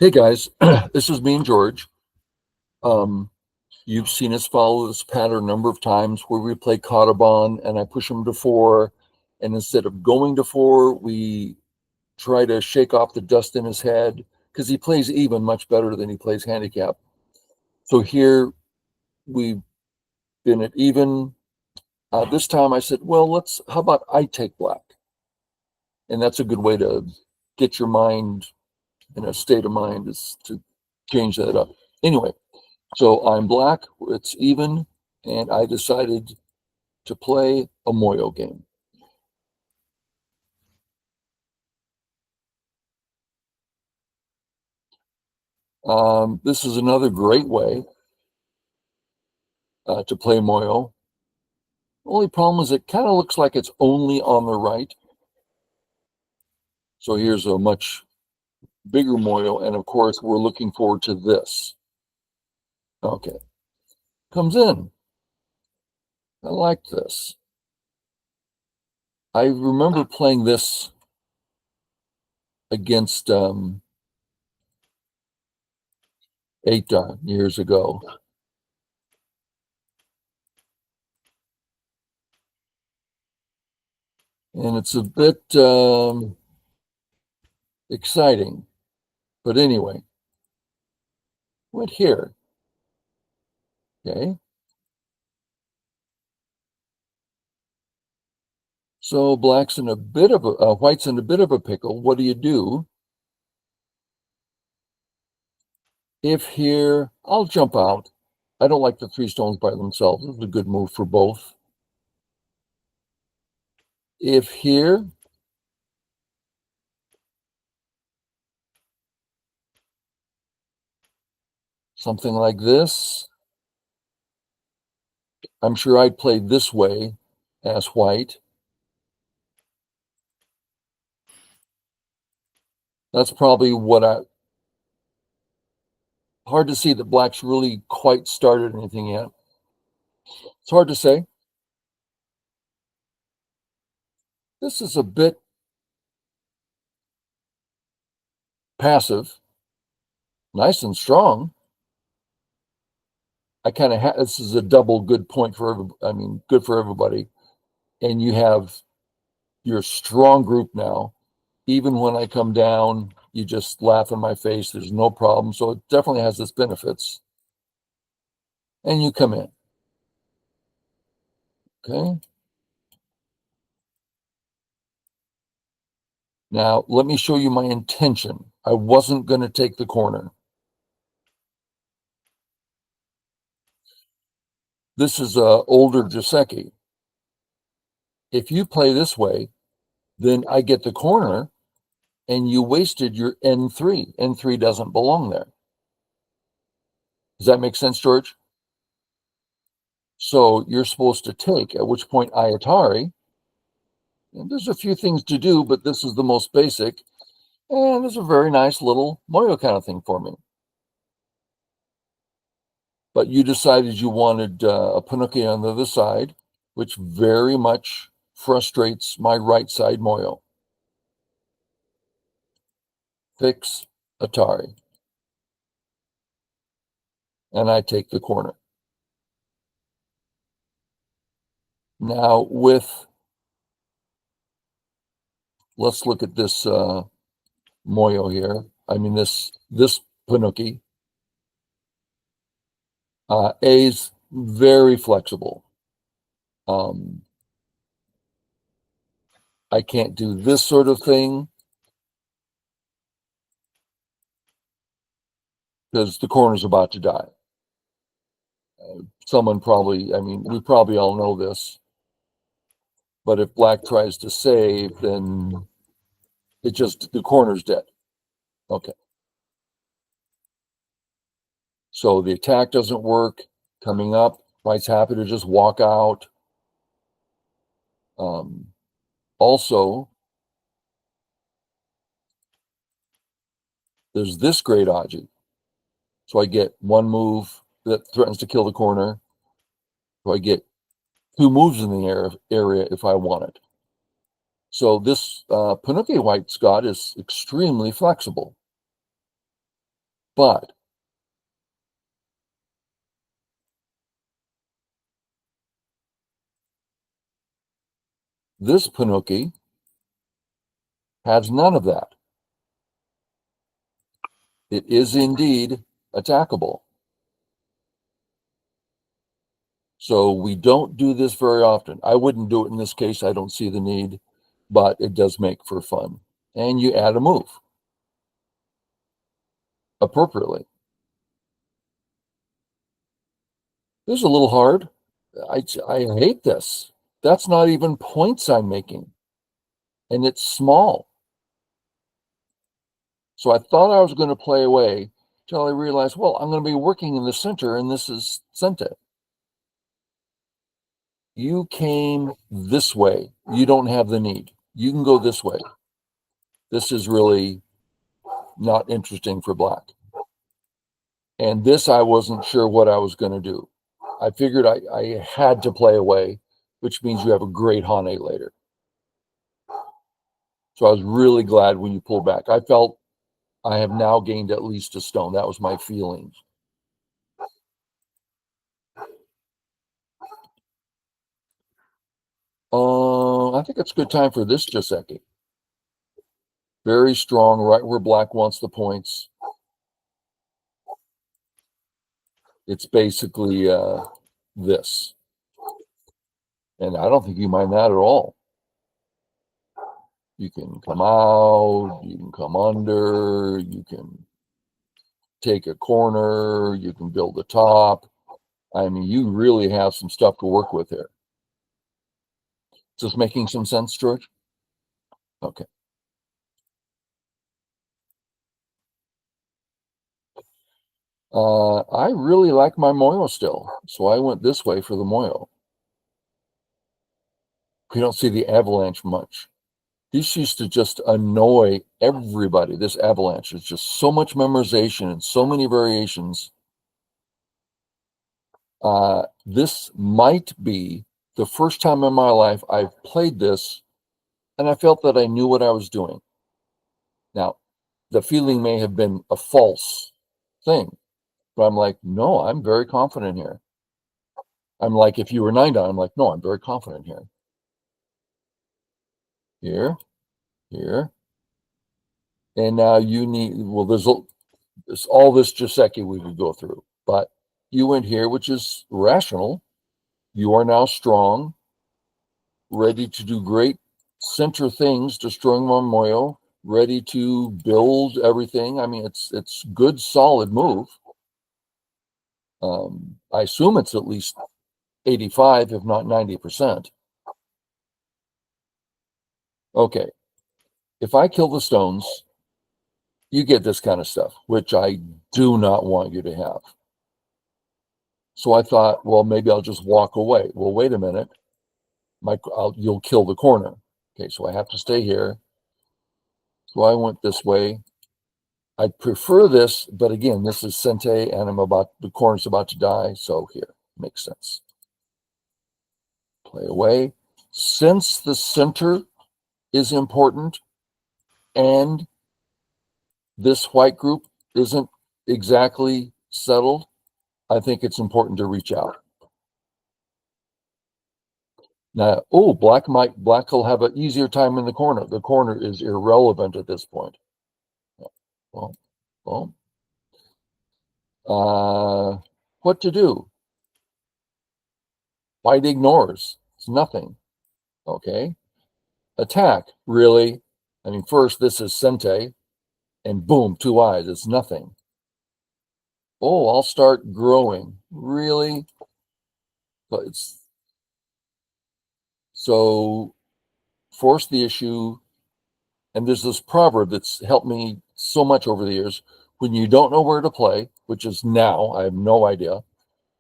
Hey guys, this is me and George. Um, you've seen us follow this pattern a number of times where we play Cottabon and I push him to four, and instead of going to four, we try to shake off the dust in his head because he plays even much better than he plays handicap. So here we've been at even. This time I said, well, how about I take black? And that's a good way to get your mind in a state of mind is to change that up. Anyway, so I'm black, it's even, and I decided to play a Moyo game. This is another great way to play Moyo. Only problem is it kind of looks like it's only on the right. So here's a much bigger Moyo, and of course we're looking forward to this. Okay, comes in. I like this. I remember playing this against 8 years ago. And it's a bit exciting. But anyway, went here. Okay. So black's in a bit of white's in a bit of a pickle. What do you do? If here, I'll jump out. I don't like the three stones by themselves. It's a good move for both. If here, something like this, I'm sure I'd play this way as white. That's probably hard to see that black's really quite started anything yet. It's hard to say. This is a bit passive, nice and strong. This is a double good point for good for everybody. And you have your strong group now. Even when I come down, you just laugh in my face. There's no problem. So it definitely has its benefits. And you come in. Okay. Now, let me show you my intention. I wasn't going to take the corner. This is older Joseki. If you play this way, then I get the corner and you wasted your N3. N3 doesn't belong there. Does that make sense, George? So you're supposed to take, at which point I Atari. And there's a few things to do, but this is the most basic. And it's a very nice little Moyo kind of thing for me. But you decided you wanted a Pinocchio on the other side, which very much frustrates my right side Moyo. Fix Atari. And I take the corner. Now let's look at this Moyo here. I mean, this Pinocchio. A's very flexible. I can't do this sort of thing because the corner's about to die. We probably all know this, but if black tries to save, then the corner's dead. Okay. So the attack doesn't work. Coming up, white's happy to just walk out. Also, there's this great Aji. So I get one move that threatens to kill the corner. So I get two moves in the area if I want it. So this Pinocchio white Scott is extremely flexible. But this Panuki has none of that. It is indeed attackable. So we don't do this very often. I wouldn't do it in this case. I don't see the need, but it does make for fun. And you add a move appropriately. This is a little hard. I hate this. That's not even points I'm making. And it's small. So I thought I was going to play away until I realized, well, I'm going to be working in the center, and this is Sept. You came this way. You don't have the need. You can go this way. This is really not interesting for black. And this, I wasn't sure what I was going to do. I figured I had to play away, which means you have a great Hane later. So I was really glad when you pulled back. I felt I have now gained at least a stone. That was my feeling. I think it's a good time for this Joseki. Very strong, right where black wants the points. It's basically this. And I don't think you mind that at all. You can come out, you can come under, you can take a corner, you can build a top. I mean, you really have some stuff to work with here. Is this making some sense, George? Okay. I really like my moyo still, so I went this way for the moyo. We don't see the avalanche much. This used to just annoy everybody. This avalanche is just so much memorization and so many variations. This might be the first time in my life I've played this and I felt that I knew what I was doing. Now, the feeling may have been a false thing, but I'm like, no, I'm very confident here. I'm like, if you were 9 down, I'm like, no, I'm very confident here. Here. And now you need, well, there's all this Joseki we could go through, but you went here, which is rational. You are now strong, ready to do great center things, destroying Moyo, ready to build everything. I mean, it's good, solid move. I assume it's at least 85, if not 90%. Okay, if I kill the stones, you get this kind of stuff, which I do not want you to have. So I thought, well, maybe I'll just walk away. Well, wait a minute. You'll kill the corner. Okay, so I have to stay here. So I went this way. I prefer this, but again, this is Sente, and the corner's about to die. So here, makes sense. Play away. Since the center is important, and this white group isn't exactly settled, I think it's important to reach out. Now, black will have an easier time in the corner. The corner is irrelevant at this point. Well, what to do? White ignores. It's nothing. Okay. Attack. Really? I mean, first, this is Sente, and boom, 2 eyes. It's nothing. Oh, I'll start growing. Really? But so force the issue. And there's this proverb that's helped me so much over the years. When you don't know where to play, which is now, I have no idea,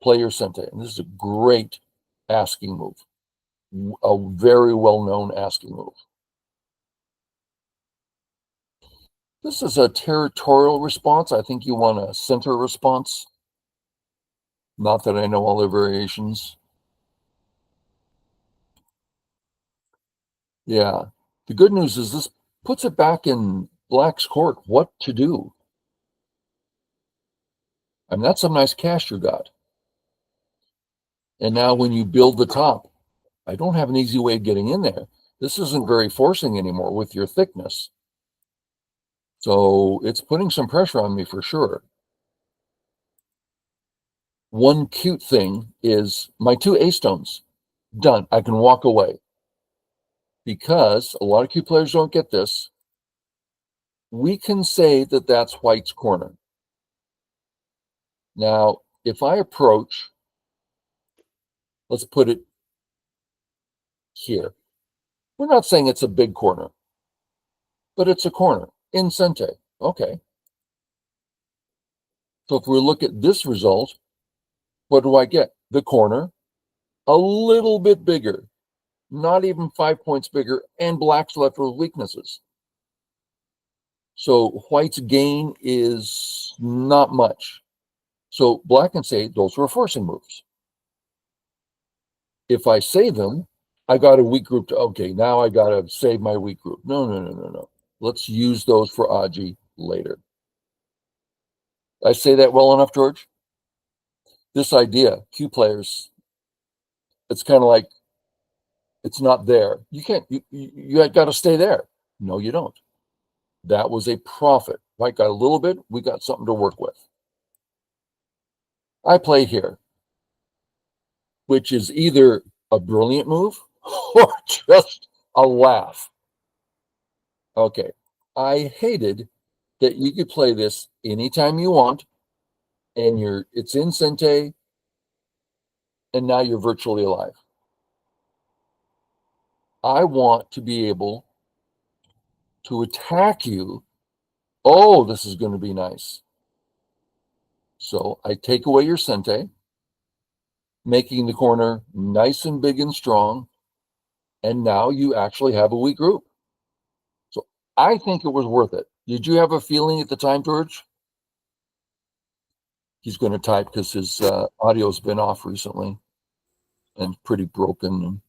play your Sente. And this is a great asking move, a very well-known asking move. This is a territorial response. I think you want a center response. Not that I know all the variations. Yeah. The good news is this puts it back in black's court. What to do? I mean, that's some nice cash you got. And now when you build the top, I don't have an easy way of getting in there. This isn't very forcing anymore with your thickness. So it's putting some pressure on me for sure. One cute thing is my 2 A-stones. Done. I can walk away. Because a lot of cute players don't get this. We can say that that's white's corner. Now, if I approach, let's put it here. We're not saying it's a big corner, but it's a corner in Sente. Okay. So if we look at this result, what do I get? The corner, a little bit bigger, not even 5 points bigger, and black's left with weaknesses. So white's gain is not much. So black can say those were forcing moves. If I save them, I got a weak group to, okay, now I got to save my weak group. No. Let's use those for Aji later. I say that well enough, George? This idea, Q players, it's kind of like it's not there. You can't, you got to stay there. No, you don't. That was a profit. White got a little bit, we got something to work with. I play here, which is either a brilliant move or just a laugh. Okay, I hated that you could play this anytime you want, and it's in Sente, and now you're virtually alive. I want to be able to attack you. Oh, this is going to be nice. So I take away your Sente, making the corner nice and big and strong, and now you actually have a weak group. So I think it was worth it. Did you have a feeling at the time, George? He's going to type because his audio's been off recently and pretty broken. And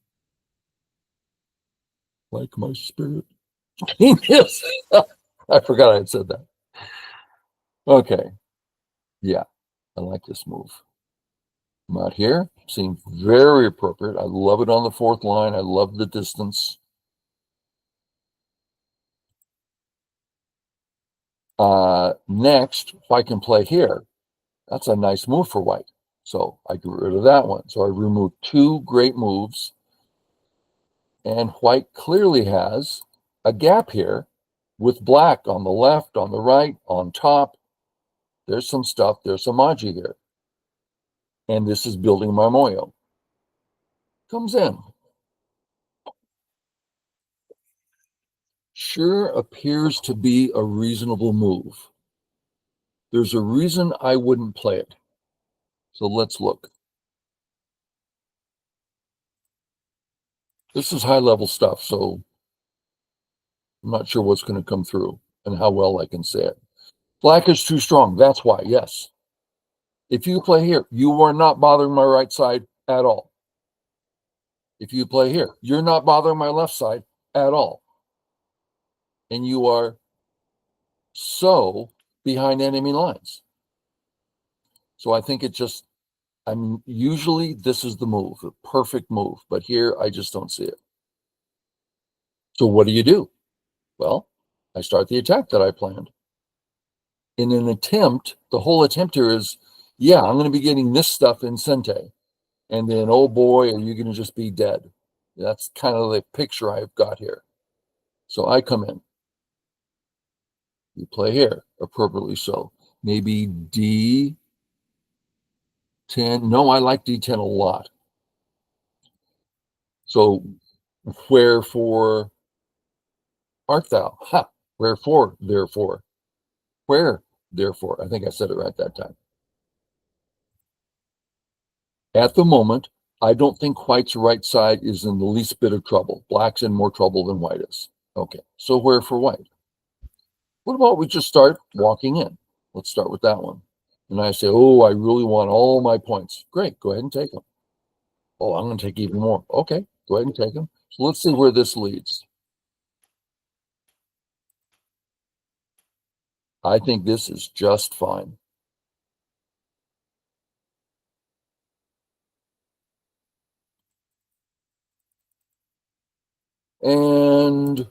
like my spirit. Yes. I forgot I had said that. Okay. Yeah, I like this move. I'm out here. Seems very appropriate. I love it on the 4th line. I love the distance. Next, if I can play here, that's a nice move for white. So I get rid of that one. So I remove 2 great moves. And white clearly has a gap here with black on the left, on the right, on top. There's some stuff. There's some Aji here. And this is building my Moyo. Comes in. Sure appears to be a reasonable move. There's a reason I wouldn't play it. So let's look. This is high-level stuff, so I'm not sure what's going to come through and how well I can say it. Black is too strong. That's why, yes. If you play here, you are not bothering my right side at all. If you play here, you're not bothering my left side at all. And you are so behind enemy lines. So I think usually this is the move, the perfect move. But here, I just don't see it. So what do? Well, I start the attack that I planned. In an attempt, the whole attempt here is, yeah, I'm going to be getting this stuff in Sente. And then, oh boy, are you going to just be dead? That's kind of the picture I've got here. So I come in. You play here, appropriately so. Maybe D10. No, I like D10 a lot. So wherefore art thou? Ha! Wherefore, therefore. Where, therefore? I think I said it right that time. At the moment, I don't think white's right side is in the least bit of trouble. Black's in more trouble than white is. Okay, so where for white? What about we just start walking in? Let's start with that one. And I say, oh, I really want all my points. Great, go ahead and take them. Oh, I'm going to take even more. Okay, go ahead and take them. So let's see where this leads. I think this is just fine. And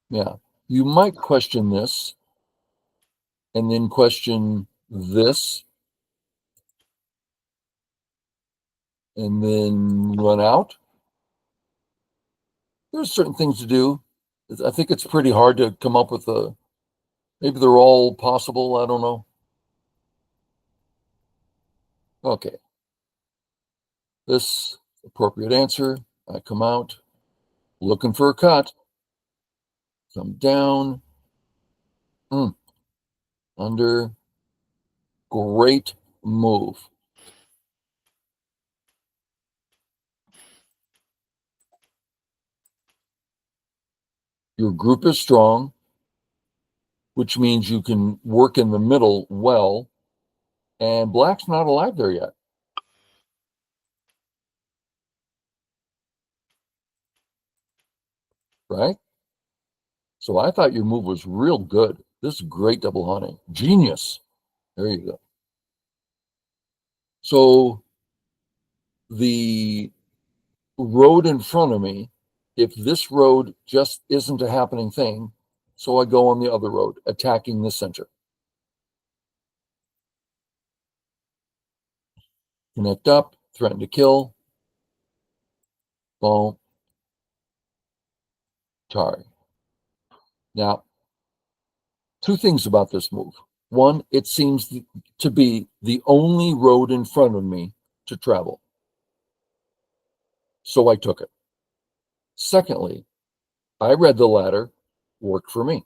yeah, you might question this and then question this and then run out. There's certain things to do. I think it's pretty hard to come up with maybe they're all possible. I don't know. Okay. This appropriate answer. I come out looking for a cut. Come down. Under. Great move. Your group is strong, which means you can work in the middle well. And black's not alive there yet. Right? So I thought your move was real good. This is great double hunting. Genius. There you go. So the road in front of me, if this road just isn't a happening thing, so I go on the other road, attacking the center. Connect up, threaten to kill. Boom. Tari. Now, two things about this move. One, it seems to be the only road in front of me to travel. So I took it. Secondly, I read the ladder, worked for me.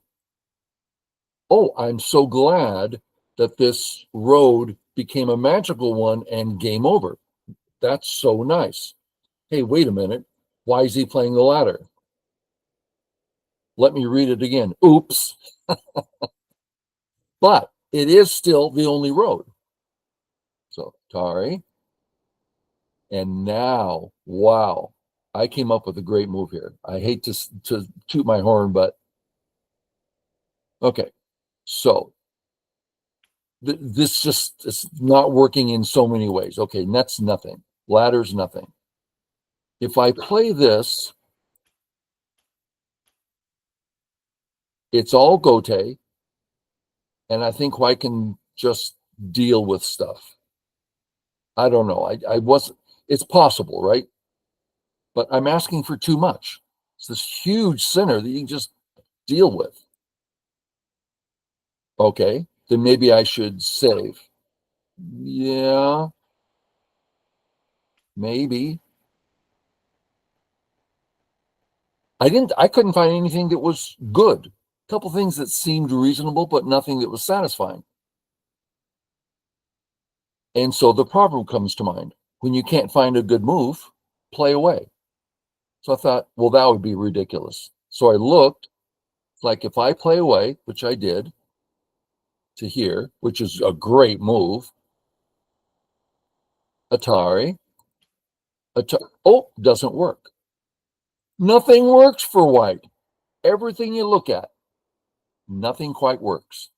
Oh, I'm so glad that this road became a magical one and game over. That's so nice. Hey, wait a minute. Why is he playing the ladder? Let me read it again. Oops. But it is still the only road. So, Tari. And now, wow, I came up with a great move here. I hate to toot my horn, but okay. So this just is not working in so many ways. Okay, net's nothing. Ladder's nothing. If I play this, it's all Gote, and I think I can just deal with stuff. I don't know. I wasn't, it's possible, right? But I'm asking for too much. It's this huge center that you can just deal with. Okay, then maybe I should save. Yeah, maybe. I couldn't find anything that was good. A couple things that seemed reasonable, but nothing that was satisfying. And so the proverb comes to mind. When you can't find a good move, play away. So I thought, well, that would be ridiculous. So I looked, like if I play away, which I did, to here, which is a great move, Atari, oh, doesn't work. Nothing works for white. Everything you look at, nothing quite works.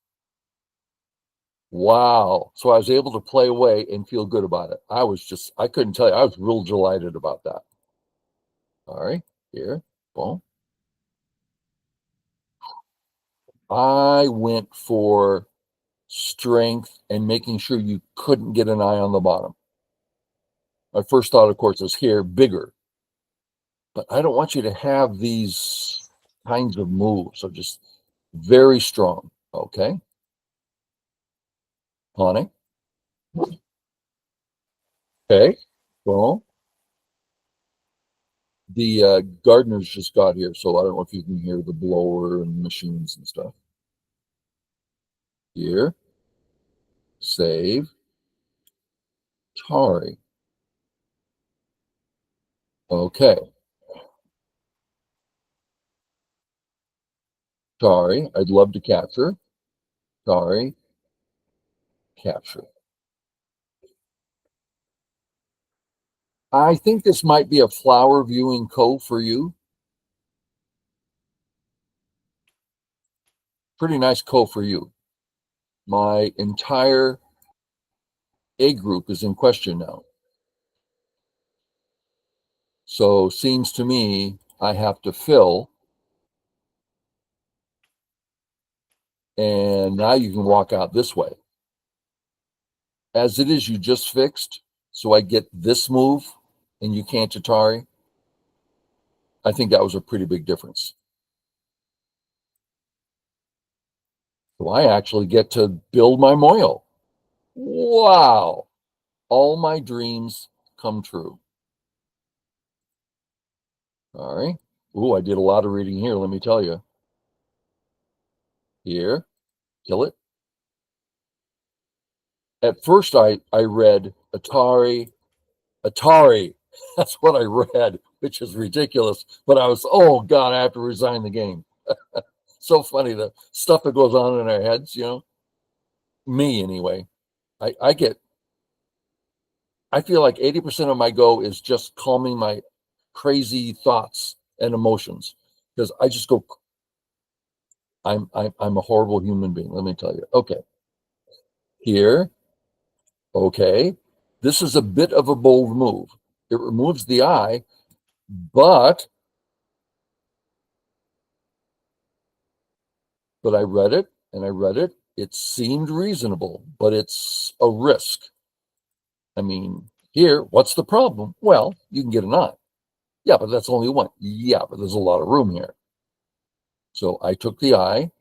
Wow. So I was able to play away and feel good about it. I couldn't tell you. I was real delighted about that. All right. Here. Boom. I went for strength and making sure you couldn't get an eye on the bottom. My first thought, of course, is here, bigger. But I don't want you to have these kinds of moves. So just very strong. Okay. Honey. Okay. Boom. The gardeners just got here, so I don't know if you can hear the blower and machines and stuff. Here, save, Tari. Okay, Tari, I'd love to capture. Tari, capture. I think this might be a flower viewing cove for you. Pretty nice cove for you. My entire A group is in question now. So seems to me I have to fill, and now you can walk out this way. As it is, you just fixed, so I get this move, and you can't Atari. I think that was a pretty big difference. So I actually get to build my Moyo. Wow. All my dreams come true. All right. Ooh, I did a lot of reading here, let me tell you. Here, kill it. At first, I read Atari. That's what I read, which is ridiculous. But I was, oh God, I have to resign the game. So funny, the stuff that goes on in our heads, me anyway. I get, I feel like 80% of my go is just calming my crazy thoughts and emotions because I just go, I'm a horrible human being, let me tell you. Okay, here, okay. This is a bit of a bold move. It removes the eye, but I read it and I read it. It seemed reasonable, but it's a risk. I mean, here, what's the problem? Well, you can get an eye. Yeah, but that's only one. Yeah, but there's a lot of room here. So I took the eye,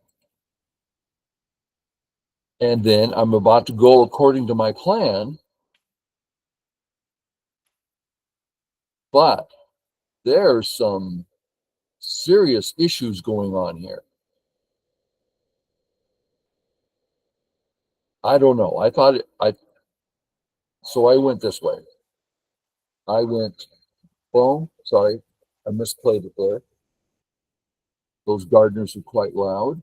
and then I'm about to go according to my plan, but there's some serious issues going on here. I don't know. So I went this way. I went, boom, sorry, I misplayed it there. Those gardeners are quite loud.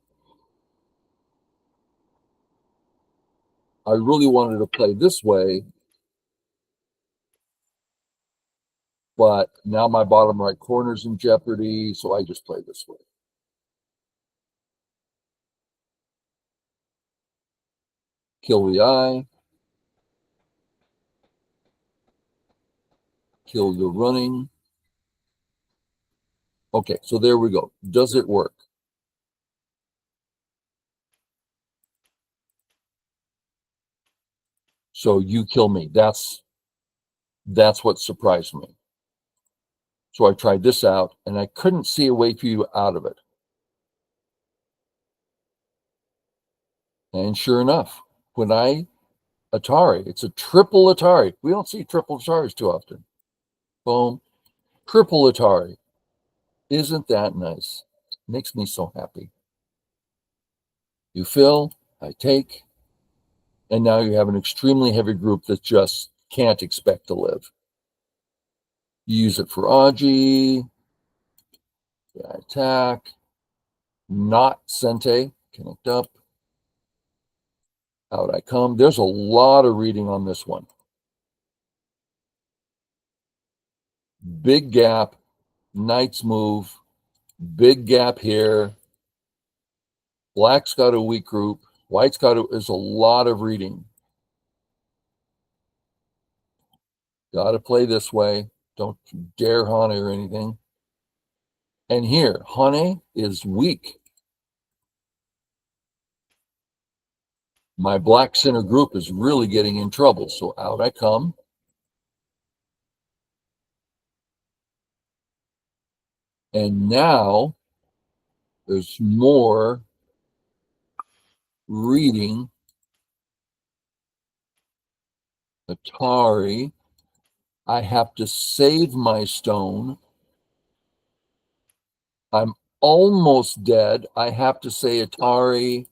I really wanted to play this way, but now my bottom right corner's in jeopardy, so I just play this way. Kill the eye. Kill the running. Okay, so there we go. Does it work? So you kill me. That's what surprised me. So I tried this out, and I couldn't see a way for you out of it. And sure enough, when Atari, it's a triple Atari. We don't see triple Ataris too often. Boom, triple Atari. Isn't that nice? Makes me so happy. You fill, I take, and now you have an extremely heavy group that just can't expect to live. You use it for Aji, attack, not Sente, connect up, out I come. There's a lot of reading on this one. Big gap, Knight's move, big gap here. Black's got a weak group. White's got is a lot of reading. Got to play this way. Don't dare Hane or anything. And here, Hane is weak. My black center group is really getting in trouble. So out I come. And now there's more reading. Atari. I have to save my stone. I'm almost dead. I have to say Atari.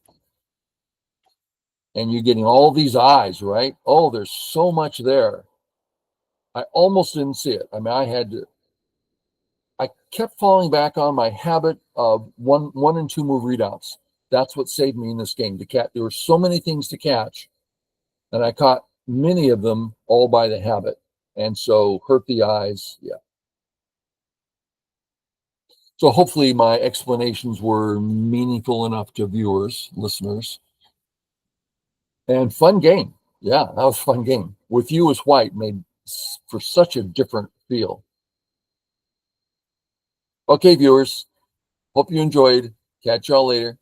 And you're getting all these eyes, right? Oh, there's so much there. I almost didn't see it. I mean, I kept falling back on my habit of one and two move readouts. That's what saved me in this game. There were so many things to catch, and I caught many of them all by the habit. And so hurt the eyes. Yeah. So hopefully my explanations were meaningful enough to viewers, listeners. And fun game. Yeah, that was a fun game. With you as white made for such a different feel. Okay, viewers, hope you enjoyed. Catch y'all later.